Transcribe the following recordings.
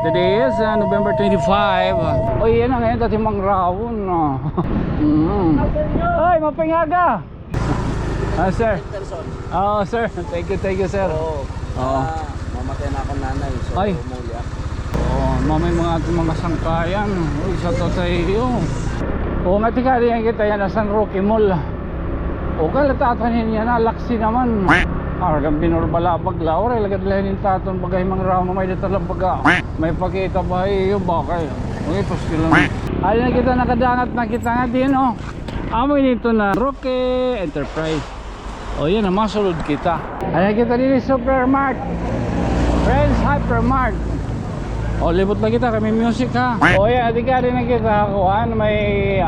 Today is November 25. O yan na ngayon dati mang rawon. Ay, mapingaga. Sir. Sir. Thank you sir. Mamatay na akong nanay. So, ay. Umulia. Mamay mga sangkayan. Uy, sa to sa iyo. Nga tika rin kita yan na San Roque Mall. Kalatatanin niya na laksi naman. Argang binurbalabag la. Oray lagad lahin yung taton bagay mga raw na may datalang baga. May pakita ba iyo bakay. Okay, paski lang. Ayun na kita nakadangat na kita nga din amoy nito na Roque Enterprise. Yan na masulod kita. Ayun kita din Supermart. Friends Hypermart. Libot na kita kami music ha. Yan ating ka rin na kita kuhan may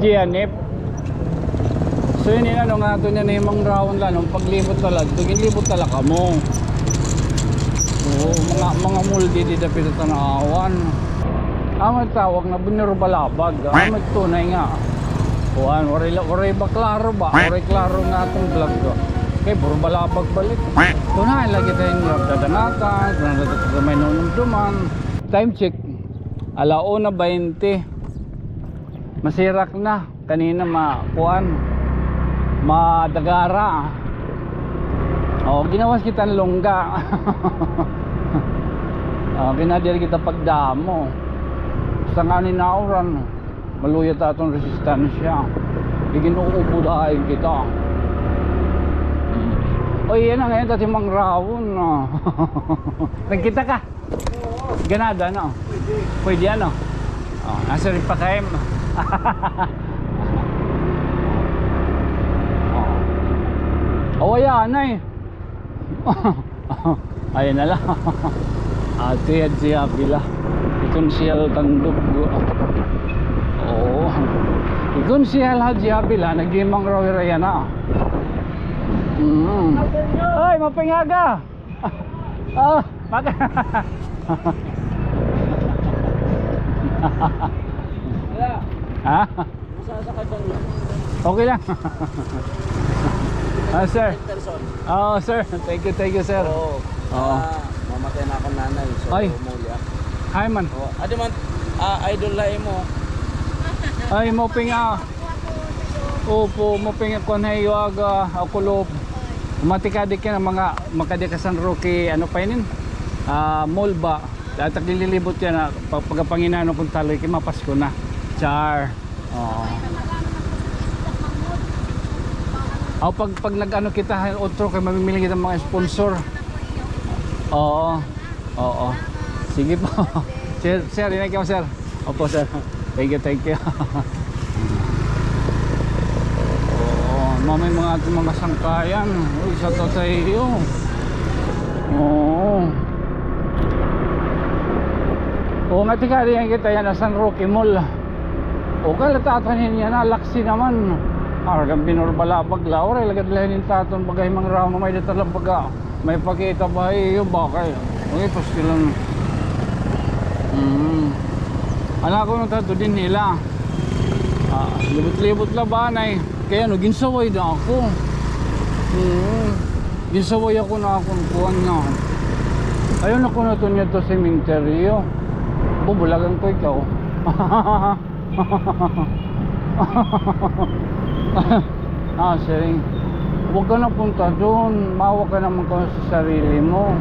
Gianip. So yun yung nga ito niya na yung round lang nung paglibot talaga. Libot talaga mo. Mga muldi di dapit ito na awan. May tawag na binurbalabag. May tunay nga. Kuhan, waray ba klaro ba? Waray klaro nga itong vlog ko. Okay, burbalabag balik. Tunay lagi tayo yung dadanatan. Tunay tayo may nunumduman. Time check 1:20. Masirak na. Kanina kuhan madagara. Ginawas kita ng longga. Ginadir kita pagdamo. Sa kanin na oran maluyat atong resistensya. Iginuubo dahil kita. Yan na ngayon dati mang rawon. Nagkita ka? Ganada no? Pwede ano? Nasa rin pa kayo. Ayan na ayun na lang. Ate at siya pila ikon siyal tandog. Ikon siyal hadya pila nagimang rawiraya na. Ay, mapingaga. Ha? Okay lang. Sir. Sir. Thank you sir. Mamatay na akong nanay. So, ay. Umulia. Hi man. Adi man, idol lai mo. Ay, mo pinga. Opo, mo pinga kon hayo aga akulop. Matikadik ka ng mga makadik ka San Roque, ano pa yun? Mall ba? At nililibot yan na pagkapanginano kung taloy kay mapasko na. Char. Pag nag-ano kita outro kay mamimili kita ng mga sponsor. Oo. Sige po. Sir, inay kayo sir. Opo sir. Thank you. Mamay mga sangkayan. Uy, sa to sa iyo. Nga tika rin kita yan na San Roque Mall. Kalatatanin niya na laksi naman. Argang binurbalabag la. Oray lagad lahin yung taton bagay mga raw na may datalang baga. May pakita ba iyo bakay. Okay, paski lang. Anak ko nung tato din nila. Libot-libot labanay. Kaya ginsaway na ako. Ginsaway ako na akong kuhan nga. Ayun ako na ito niya ito sementeryo. Bubulagan ko ikaw. Sering. Huwag ka na punta doon. Mawa ka naman ka sa sarili mo.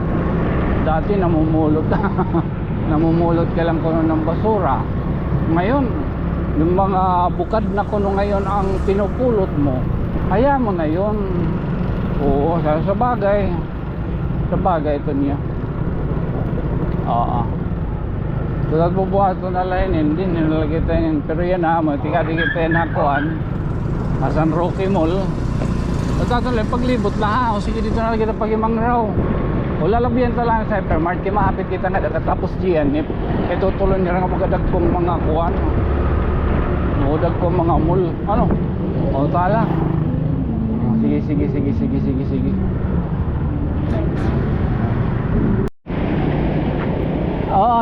Dati namumulot. Namumulot ka lang kuno ng basura. Ngayon, yung mga bukad na kuno ngayon ang pinupulot mo, kaya mo na yun. Sa bagay ito niya. So nagbubuhat ko na lang hindi nilalagay tayo. Pero yan matika-tikit tayo na kuhan San Roque Mall. Tatatuloy paglibot na sige dito na kita pag-imang raw. Lalabyan talaga sa hypermart kaya mahapit kita na tapos Gianip. Tutuloy nila nga pagkadag kong mga kuhan. Udag ko mga mall. Tala. Sige.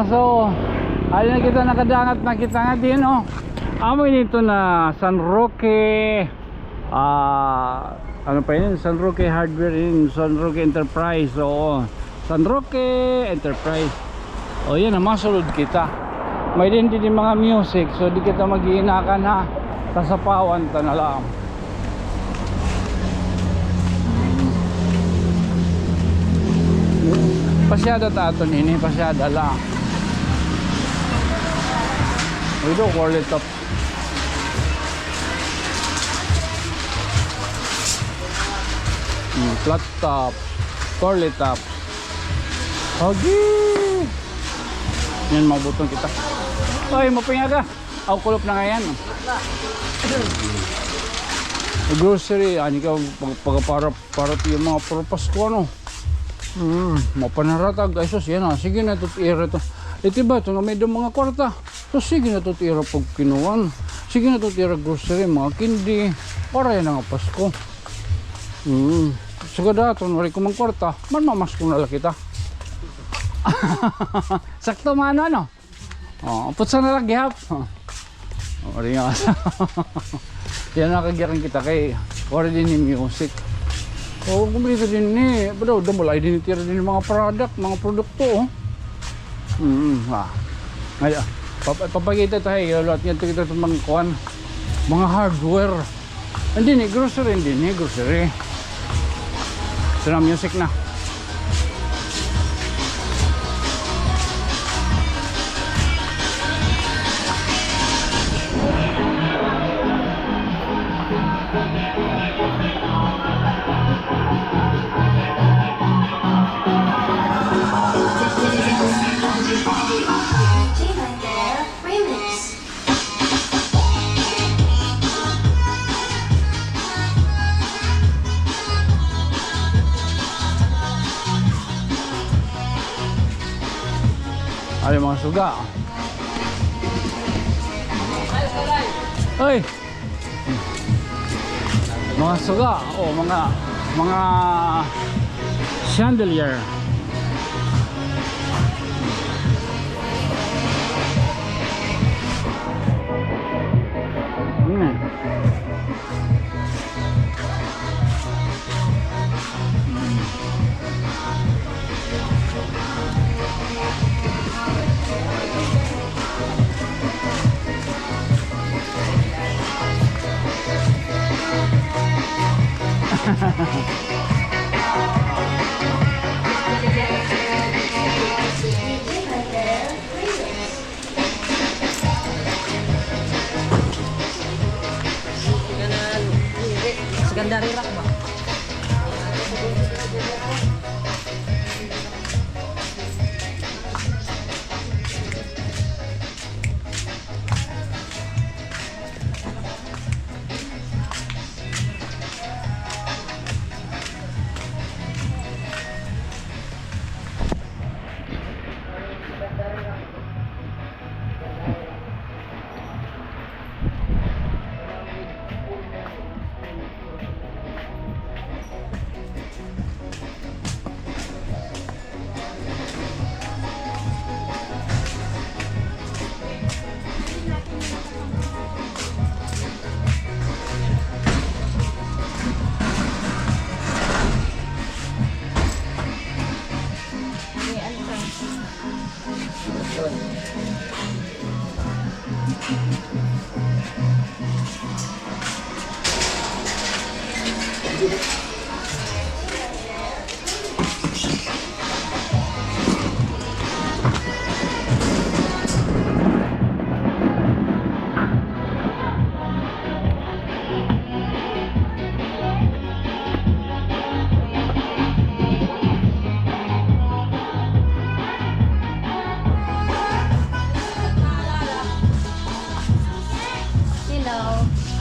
So ayun na kita nakadangat na kita nga din amoy nito na San Roque ano pa yun? San Roque Hardware in San Roque Enterprise. San Roque Enterprise. O yan, masulod kita. May din mga music, so di kita mag-iinakan ha. Kasapawan ta na lang. Pasyada ta ato nini, pasyada lang. Ito, quality top. Flat top, curly top. Okay. Yan, mabutong kita. Oy, mapinga ka. Aw, kulop na nga yan. Grocery, ani ka para yung mga purpose ko ano. Mapanaratag ay sus yan ah. Sige na tutira to. Ito ba ito nga may mga kwarta. So sige na tutira pag kinuwan. Sige na tutira grocery, mga kindi. Para yan nga Pasko. Sagada ito, wari ko mang kwarta. Man mamas ko na lang kita. Sakto man ano. Putsa na lang gihap. Wari nga. Yan nakagyaran kita kay wari din yung music. Kumulito din ni, bro, damulay din tira din mga product, mga produkto. Ngayon, papakita tayo, lahat yan kita mga kuhan, mga hardware. Hindi ni grocery, So na music na. Ay, mga suga. Ay! Mga suga. O, mga chandelier. Secondary rock ba?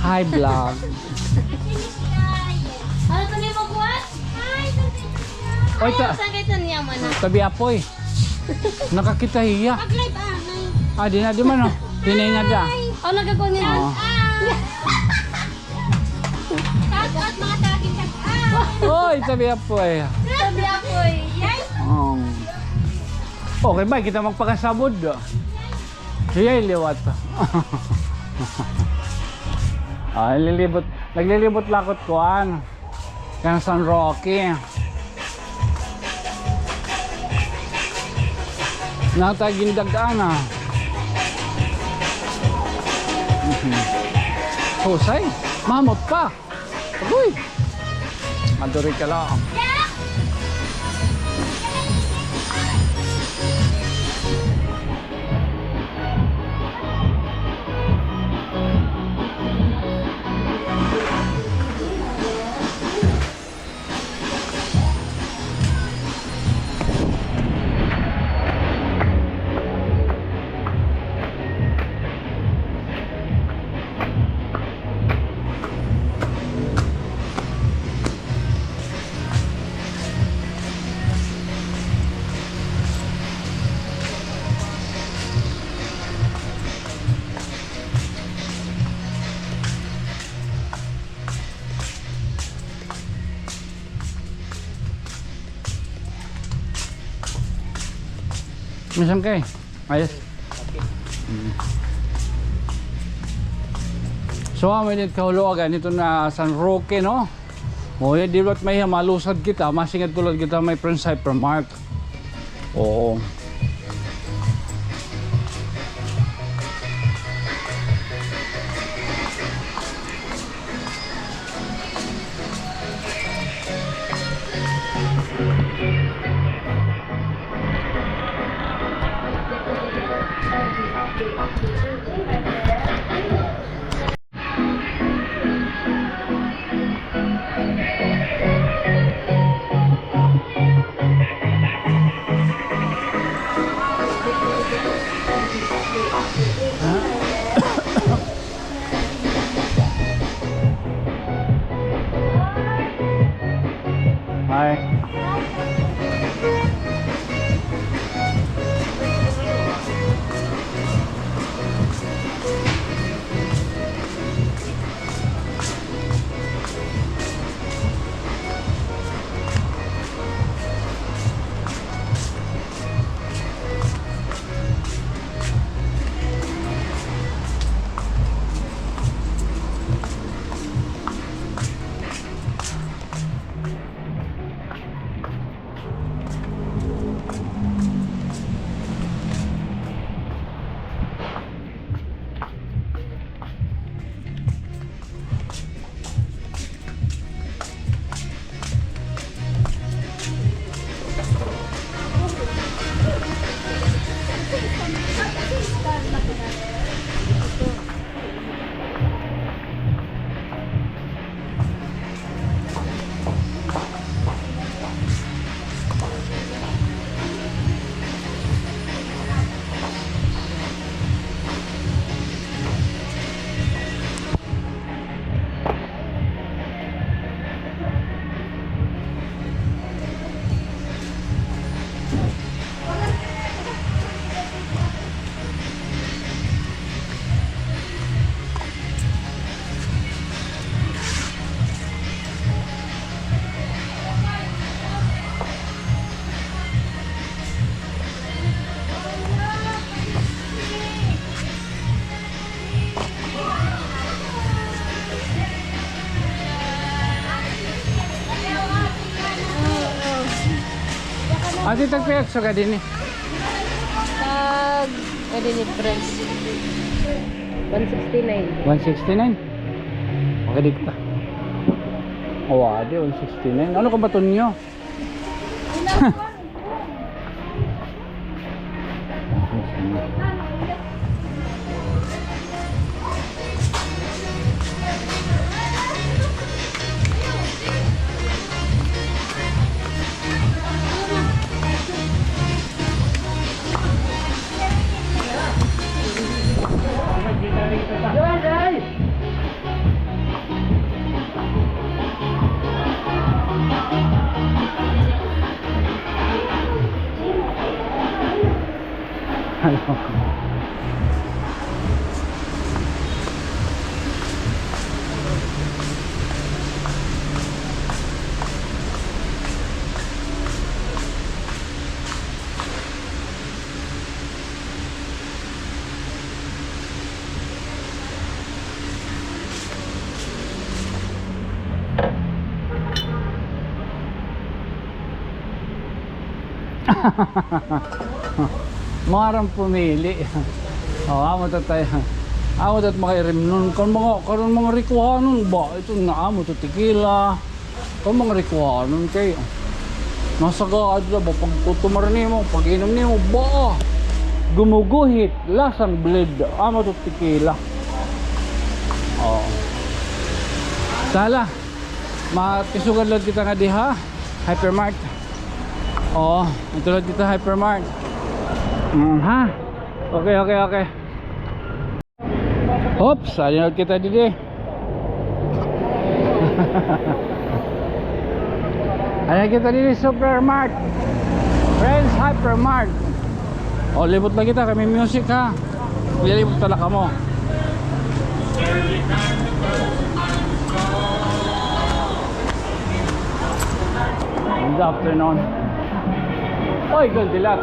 Hi vlog. Ano to niya magbuhat? Hi, Oy, saan kayo niya man na? tabi apoy. Nakakita hiya. Mag-live ah. Di na di man oh. Di na nga da. Oh, nagagawa niya. Oh. Tagot mga taging Oy, tabi apoy. Sabi ako eh. Yes. Okay ba kita magpakasabod? Hiya liwat. Naglilibot lakot kuan. Kaya San Roque. Natagindagana. Husay, mamot pa. Agoy. Maduri ka lang. Misam kay. Ayos. So amin it kahulugan ito na San Roque, no? O di ba't may malusad kita, masingad tulad kita may Prince Hypermart. Oo. Hi. Ate tagpiyatso ka din eh. Tag, pwede ni press. 169. 169. Makadik ta. Oh, ade 169. Ano ka baton nyo? Marang pumili. Amo ta tayo. Amo tat makairim nun. Karon mga rikuhanon ba? Ito na amo to tequila. Karon mga rikuhanon kayo. Nasagad na ba pag tutumar nimo, pag inom nimo ba? Gumuguhit, lasang bled. Amo to tequila. Oh. Sala. Matisugan lang kita nga diha. Hypermart. Oh, ito lang dito Hypermart. Ha? Okay. Oops, alin lang kita dito. Alin kita dito Supermart. Friends Hypermart. Oh, libot lang kita kami music ha. Lilibot talaga mo. Good afternoon. Oy, gandilat.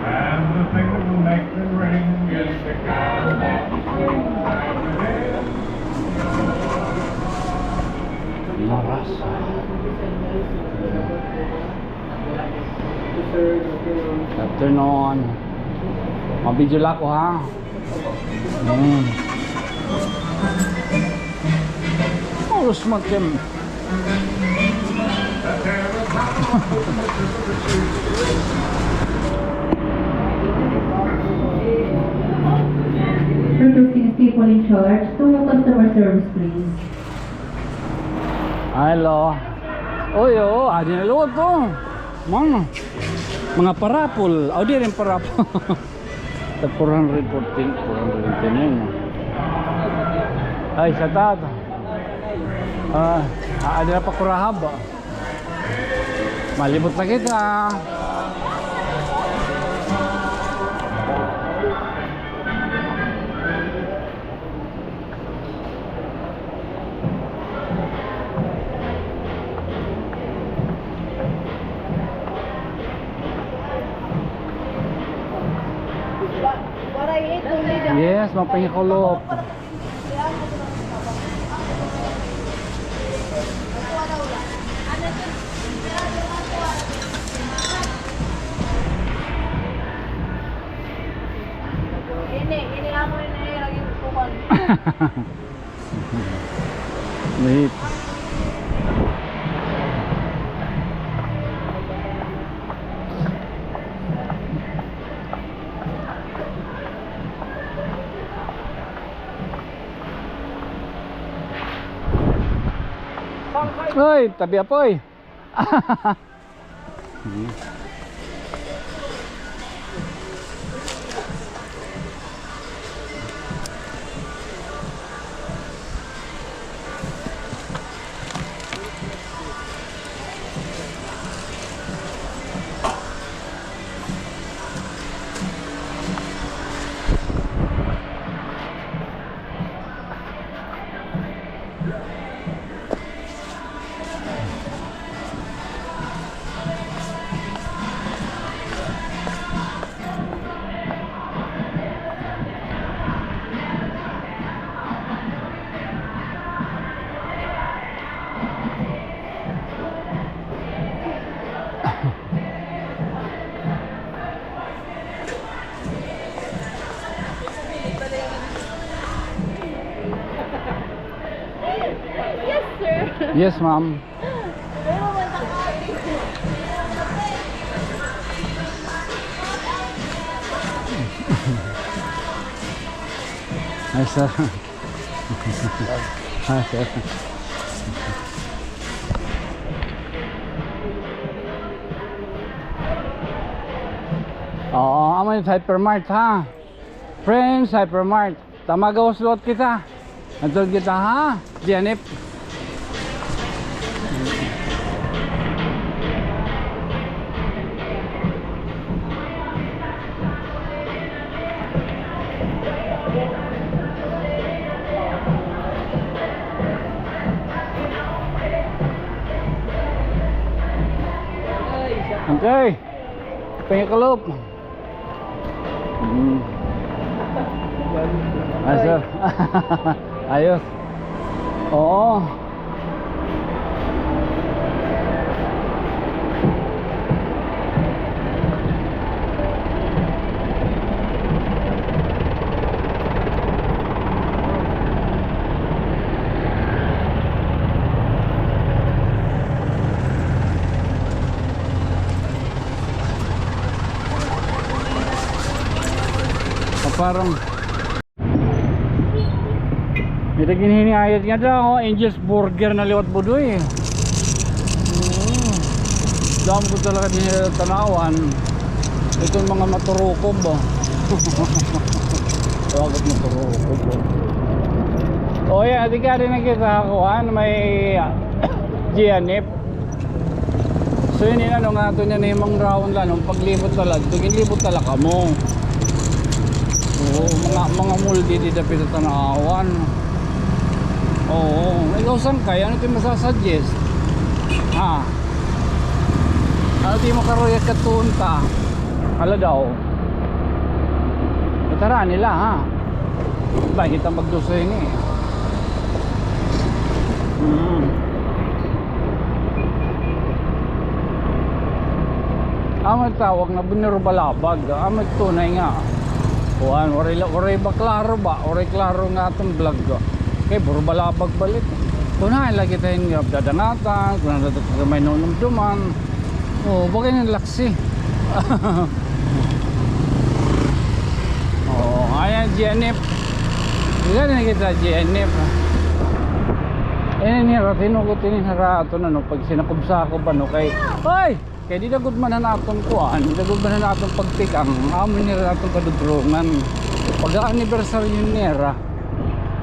And the thing that will make the ring is the cowboy. Narasa. Good afternoon. Mabidyo lang ko ha. Oras magkem. Introducing people in charge to customer service, please. Hello. Oy, adi na luwag ko. Mga parapol. O, di rin parapol. Tag 414. 414 yun. Ay, sa tato. Adi na pa kurahab. Malibot na kita. Yes, mapahikulop. Ini amo ini lagi kukuhan. Wait. Oy, tabi apoy. Yes, ma'am. Hi, sir. Hi, sir. Oo, amoy Hypermart ha. Friends, Hypermart. Tamagaw slot kita. Nandun kita ha. Janip. Okay. Pengikalop. Ah, sir. Ayos. Oo. Parang may ginhinayat nga daw, Angel's Burger na liwat budoy. Dami ko talaga din tanawan. Itong mga maturukob. Bakit maturukob? O yan, di ka rin nakita kuhan, may GNF. So yun ano nga ito niya na yung round lang, nung paglibot talaga, libot talaga mo. Oo, mga muldi di dapit sa tanawan. Oo, ikaw saan kaya? Ano ito yung masasuggest? Ha? Ano ito yung makaroyat katunta? Hala daw. Tara nila ha. Bakit ang magdusoy ni? Amat tawag na bunirbalabag. Amat tunay nga. Kuhan, waray ba klaro ba? Waray klaro nga itong vlog ko. Okay, burbalabag balik. Kunahan lagi tayong dadanatan. Kunahan lagi may nunumduman. Oh, bakit yung laksi? Oh, ayan GNF. Hindi na kita GNF. Eh, niratin ko tininhara ito na no. Pag sinakubsa ko ba no kay... Hoy! Kaya di na gudmanan natin kuhan. Di na gudmanan natin pagtikang. Amin nila natin kadudrungan. Pag-anniversary yun nira.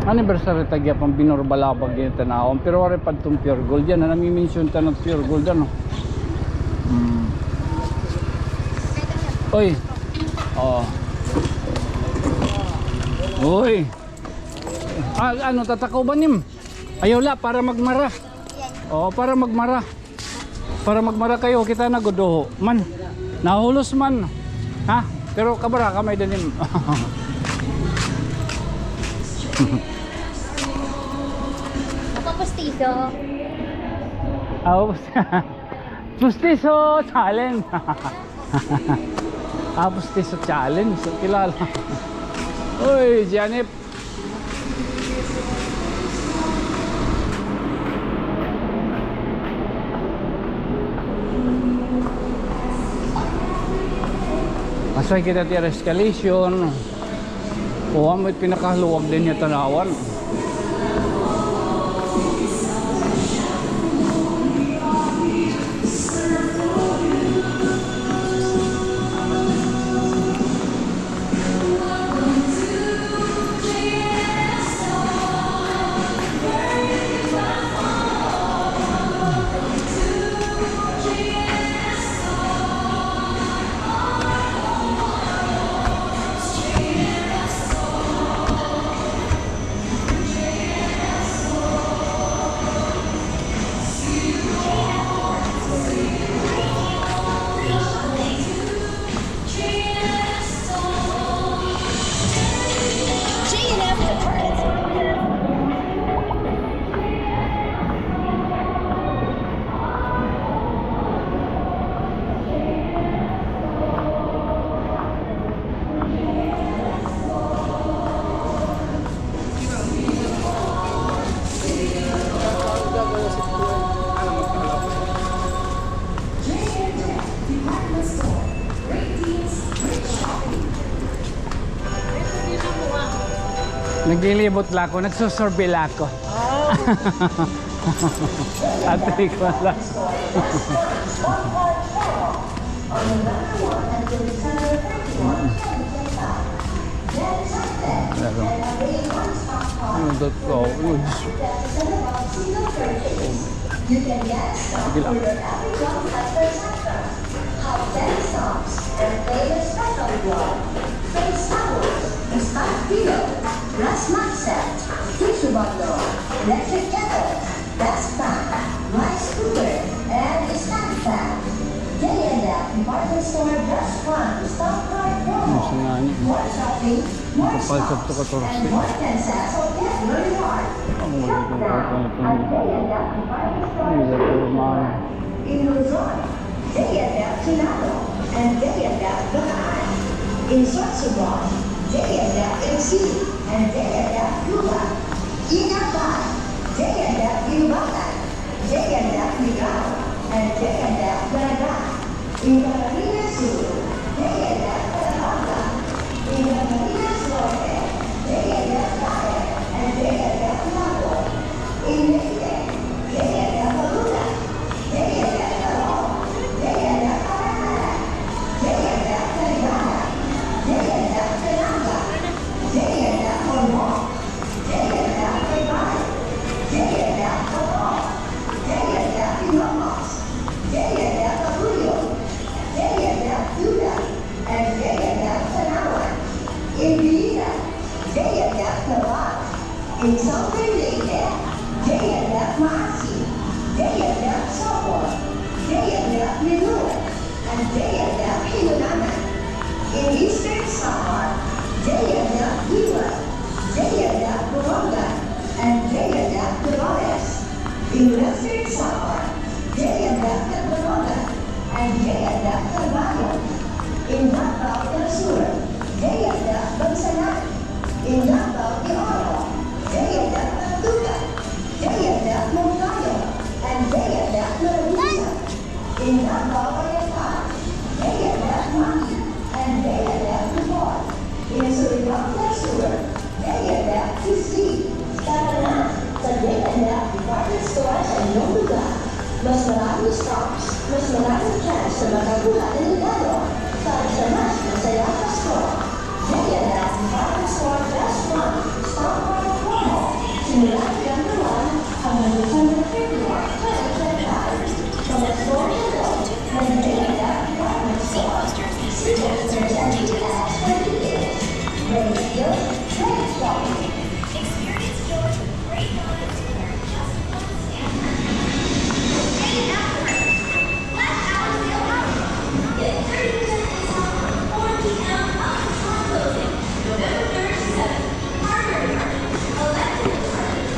Anniversary tagya pang binurbalabag yung tanawang. Pero wari pa itong pure gold yan. Nami-mention ta ng pure gold ano. Oy. Oh. Uy. Ano tatakaw ba nim? Ayaw la para magmara. Oh, para magmara. Para magmara kayo kita nagodoho. Man. Nahulos man. Ha? Pero kabara ka may danim. Pustiso. Oh, pustiso challenge. Pustiso challenge. Kilala. Uy, Janip. Masay kita tira escalation. O may pinakaluwag din yung tanawan. Naglilibot lang ako, nagsusurvey lang ako. Atay ko lang. Sige lang. Brass mindset, tissue bundle, electric kettle, gas fan, rice cooker, and stand fan. J&F Department Store Brass Fan Stock Card Promo. More shopping, more stocks, and more 10 sets of get your reward. Shop now at J&F Department Store in Luzon, J&F Chinado, and J&F Bataan. In Sorsogon, J&F MC, and J&F Cuba, Inapan, J&F Ilubakan, J&F Ligao, and J&F Braga. In Camarines Sur, J&F Palamanga, in Camarines Linua, and Jayada Hinunana. In Eastern Samar, Jayada Iwan, Jayada Buronga, and Jayada Dolores. In Western Samar, Jayada Buronga, and Jayada Carvalho. In Davao del Sur, Jayada Bangsalan. In Davao de Oro, Jayada Pantuca, Jayada Moncayo, and Jayada Maravisa. In Davao Oriental, Jayada Maki, and Jayada Lubor. In Surigao del Sur, Jayada Kisli. Tara sa Jayada Department Stores sa inyong lugar. Mas maraming stocks, mas maraming chance na makakuha ng regalo para sa mas masaya Pasko. Jayada Department Store Best Fun Stock Market Promo. Simula November 1 hanggang December 31, 2025. Sa Let's Go Hello ng Jayada Department Store. See you at as for details. Great deals, great shopping. Experience joy with great moments in our just one Flash hour sale out. Get 30% discount on 4 p.m. up to store closing. November 3rd to 7th. Hardware department. Electric department.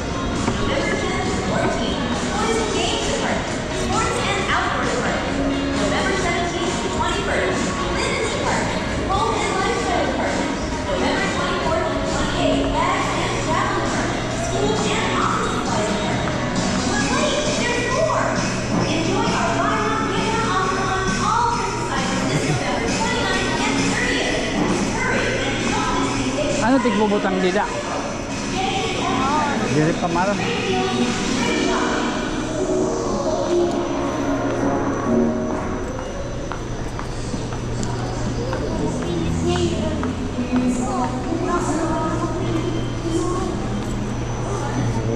November 10th to 14th. Toys and games department. Sports and outdoor department. November 17th to 21st. Business department. Home and lifestyle department. November 24th to 28th. Bags and travel department. School and office supplies department. But wait, there's more! Enjoy our buy one, get one offer on all Christmas items this November 29th and 30th. Hurry and shop this weekend. Ano tigbubutang dida? Dirip pa mara.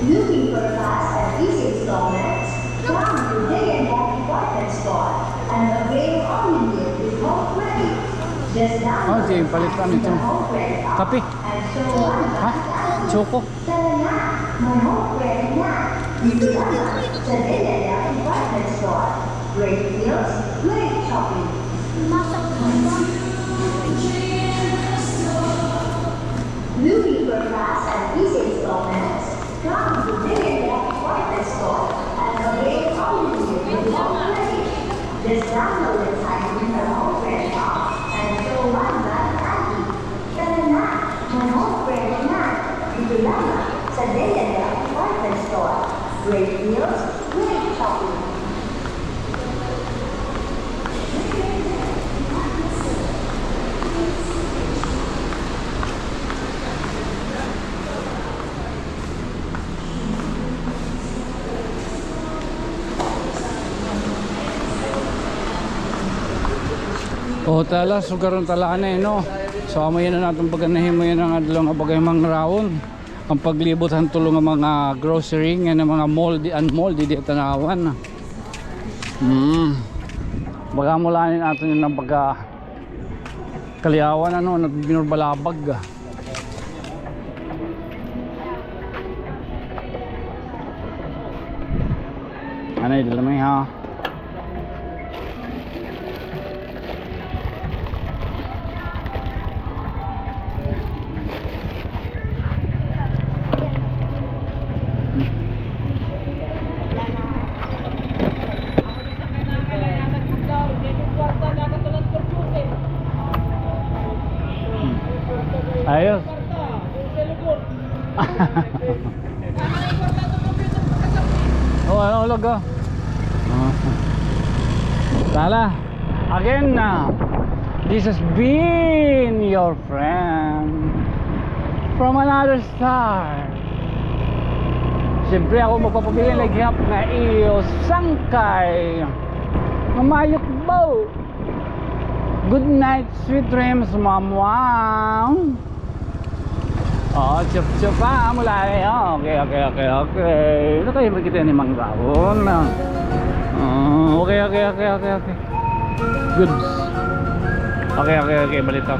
Looking for fast and easy installments? Come to Jayada Department Store and avail all-in-one with home credit. Just download Oh, yung palit kami ito. the home credit app Kape. and show one Ha? Choco. Tara na, may home credit na. Dito lang sa Jayada Department Store. Great deals, great shopping. Looking for fast and easy installments? Come to Jayada Department Store and avail all-in-one with home credit. Just download the site with the home credit app and show one last ID. Tara na, may home credit na. Dito lang sa Jayada Department Store. Great deals, great shopping. O tala, sugaron talaan eh, no? So amayan na natin paganahin mo yan ang adlaw nga bagay mga raon. Ang paglibot ang tulong ng mga grocery nga ng mga moldy and moldy di tanawan. Baga mulanin natin yun ng pagka kaliawan ano, binurbalabag. Ano yun, lamay ha? Ayos. Oh, ano ulag ah. Tala. Again na. This has been your friend from another star. Siyempre ako magpapabili ng hihap na iyo sangkay. Mamayok bo. Good night, sweet dreams, mamwang. Oh, chup-chup pa mula eh. Okay. Ito kayo magkita ni Mang Rawon. Okay. Goods. Okay, balita.